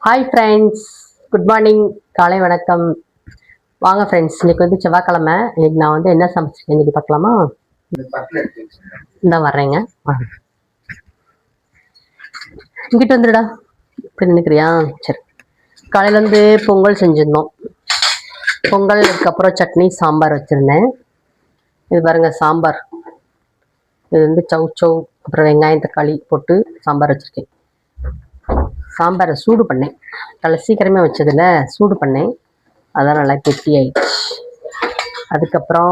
Hi friends, good morning, காலை வணக்கம். வாங்க ஃப்ரெண்ட்ஸ், இன்னைக்கு வந்து செவ்வாய்க்கிழமை. இன்னைக்கு நான் வந்து என்ன சமைச்சிருக்கேன் இன்னைக்கு பார்க்கலாமா? இந்த வர்றேங்க. இங்கிட்ட வந்துடுடா, இப்படி நினைக்கிறியா? சரி. காலையில் வந்து பொங்கல் செஞ்சுருந்தோம். பொங்கல், அதுக்கப்புறம் சட்னி, சாம்பார் வச்சுருந்தேன். இது பாருங்க சாம்பார். இது வந்து சௌ அப்புறம் வெங்காயம் தக்காளி போட்டு சாம்பார் வச்சுருக்கேன். சாம்பாரை சூடு பண்ணேன். நல்லா சீக்கிரமே வச்சதில் சூடு பண்ணேன், அதான் நல்லா கெட்டி ஆயிடுச்சு. அதுக்கப்புறம்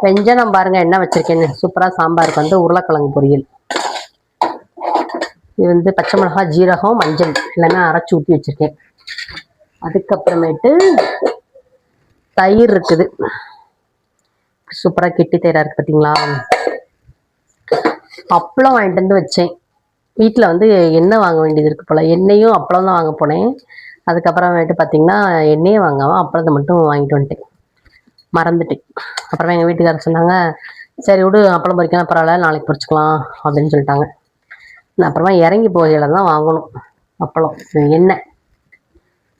வெஞ்சனம் பாருங்க என்ன வச்சுருக்கேன்னு. சூப்பராக சாம்பாருக்கு வந்து உருளைக்கிழங்கு பொரியல். இது வந்து பச்சை மிளகாய், ஜீரகம், மஞ்சள் எல்லாமே அரைச்சி ஊற்றி வச்சுருக்கேன். அதுக்கப்புறமேட்டு தயிர் இருக்குது. சூப்பராக கெட்டி தயிராக இருக்குது பார்த்தீங்களா. அப்பளம் வாங்கிட்டு வந்து வச்சேன். வீட்டில் வந்து எண்ணெய் வாங்க வேண்டியது இருக்குது போல். எண்ணெயும் அப்பளம் தான் வாங்க போனேன். அதுக்கப்புறமேட்டு பார்த்தீங்கன்னா எண்ணெயே வாங்காமல் அப்பளத்தை மட்டும் வாங்கிட்டு வந்துட்டேன், மறந்துட்டேன். அப்புறமா எங்கள் வீட்டுக்காரர் சொன்னாங்க, சரி விடு, அப்பளம் பொறிக்கலாம் பரவாயில்ல, நாளைக்கு பொறிச்சிக்கலாம் அப்படின்னு சொல்லிட்டாங்க. நான் அப்புறமா இறங்கி போகையில் தான் வாங்கணும் அப்பளம், எண்ணெய்.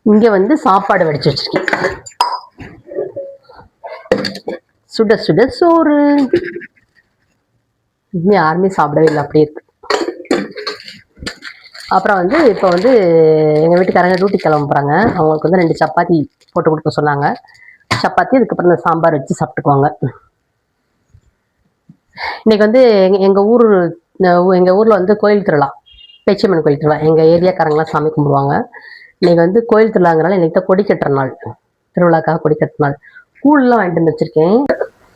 இங்கே வந்து சாப்பாடு வடித்து வச்சுருக்கேன். சுட சுட சோறு. இன்னும் யாருமே சாப்பிடவே இல்லை, அப்படியே இருக்கு. அப்புறம் வந்து இப்போ வந்து எங்கள் வீட்டுக்காரங்க டியூட்டி கிளம்ப போகிறாங்க. அவங்களுக்கு வந்து 2 சப்பாத்தி போட்டு கொடுக்க சொன்னாங்க. சப்பாத்தி, அதுக்கப்புறம் இந்த சாம்பார் வச்சு சாப்பிட்டுக்குவாங்க. இன்றைக்கி வந்து எங்கள் ஊரில் வந்து கோயில் திருவிழா, பேச்சியம்மன் கோயில் திருவிழா. எங்கள் ஏரியாக்காரங்களாம் சாமி கும்பிடுவாங்க. இன்றைக்கி வந்து கோயில் திருவிழாங்கிறனால இன்றைக்கி தான் கொடி கட்டுற நாள், திருவிழாக்காக கொடி கட்டுற நாள். கூழ்லாம் வாங்கிட்டு வந்து வச்சுருக்கேன்.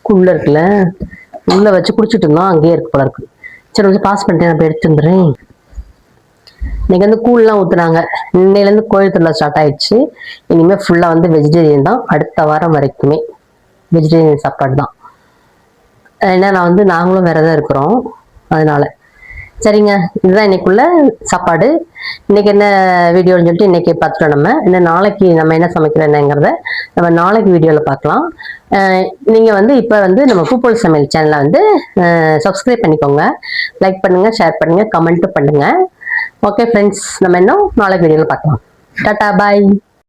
கூழில் இருக்குல்ல, உள்ளே வச்சு குடிச்சிட்டு இருந்தோம், அங்கேயே இருக்கு போல இருக்கு. சரி கொஞ்சம் பாஸ் பண்ணிட்டேன், நான் போய் எடுத்து வந்துடுறேன். இன்னைக்கு வந்து கூழ்லாம் ஊற்றுனாங்க. இன்னையிலேருந்து கோயில் திருவிழா ஸ்டார்ட் ஆயிடுச்சு. இனிமேல் ஃபுல்லாக வந்து வெஜிடேரியன் தான், அடுத்த வாரம் வரைக்குமே வெஜிடேரியன் சாப்பாடு தான். ஏன்னா நாங்களும் வேற தான் இருக்கிறோம், அதனால. சரிங்க, இதுதான் இன்னைக்குள்ள சாப்பாடு. இன்னைக்கு என்ன வீடியோன்னு சொல்லிட்டு இன்னைக்கு பார்த்துட்டோம். நம்ம இன்னும் நாளைக்கு நம்ம என்ன சமைக்கிறோம் என்னங்கிறத நம்ம நாளைக்கு வீடியோவில் பார்க்கலாம். நீங்கள் வந்து இப்போ வந்து நம்ம பூப்போல் சமையல் சேனலை வந்து சப்ஸ்கிரைப் பண்ணிக்கோங்க, லைக் பண்ணுங்கள், ஷேர் பண்ணுங்கள், கமெண்ட்டும் பண்ணுங்கள். ஓகே ஃப்ரெண்ட்ஸ், நம்ம இன்னும் நாளைக்கு வீடியோவில் பார்க்கலாம். டாடா, பாய்.